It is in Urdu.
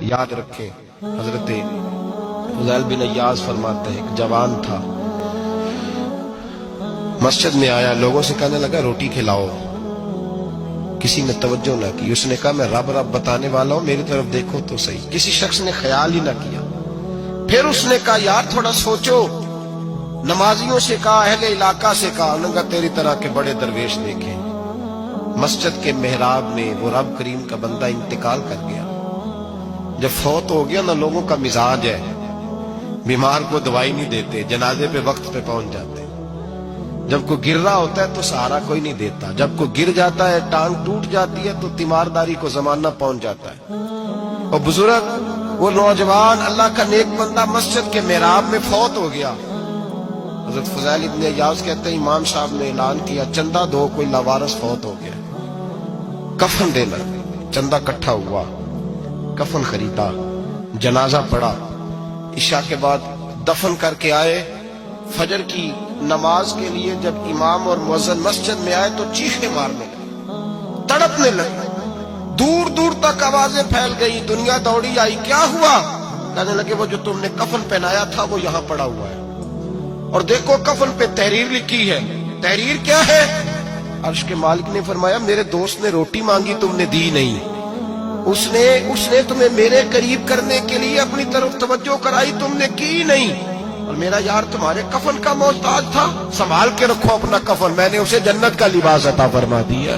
یاد رکھیں حضرت فضیل بن عیاض فرماتے ہیں ایک جوان تھا، مسجد میں آیا، لوگوں سے کہنے لگا روٹی کھلاؤ، کسی نے توجہ نہ کی۔ اس نے کہا میں رب رب بتانے والا ہوں، میری طرف دیکھو تو صحیح۔ کسی شخص نے خیال ہی نہ کیا۔ پھر اس نے کہا یار تھوڑا سوچو، نمازیوں سے کہا، اہل علاقہ سے کہا، انہوں نے کہا تیری طرح کے بڑے درویش دیکھیں۔ مسجد کے محراب میں وہ رب کریم کا بندہ انتقال کر گیا۔ جب فوت ہو گیا نا، لوگوں کا مزاج ہے، بیمار کو دوائی نہیں دیتے، جنازے پہ وقت پہ پہنچ جاتے۔ جب کوئی گر رہا ہوتا ہے تو سہارا کوئی نہیں دیتا، جب کوئی گر جاتا ہے، ٹانگ ٹوٹ جاتی ہے تو تیمارداری کو زمانہ پہنچ جاتا ہے۔ اور بزرگ وہ نوجوان اللہ کا نیک بندہ مسجد کے محراب میں فوت ہو گیا۔ حضرت فضیل ابن عیاض کہتے ہیں امام صاحب نے اعلان کیا چندہ دو، کوئی لاوارث فوت ہو گیا، کفن دینا۔ چندہ اکٹھا ہوا، کفن خریدا، جنازہ پڑا، عشاء کے بعد دفن کر کے آئے۔ فجر کی نماز کے لیے جب امام اور مؤذن مسجد میں آئے تو چیخیں مارنے لگے، تڑپنے لگے، دور دور تک آوازیں پھیل گئی، دنیا دوڑی آئی، کیا ہوا؟ کہنے لگے وہ جو تم نے کفن پہنایا تھا وہ یہاں پڑا ہوا ہے، اور دیکھو کفن پہ تحریر لکھی ہے۔ تحریر کیا ہے؟ عرش کے مالک نے فرمایا میرے دوست نے روٹی مانگی، تم نے دی نہیں، اس نے تمہیں میرے قریب کرنے کے لیے اپنی طرف توجہ کرائی، تم نے کی نہیں، اور میرا یار تمہارے کفن کا محتاج تھا، سنبھال کے رکھو اپنا کفن، میں نے اسے جنت کا لباس عطا فرما دیا۔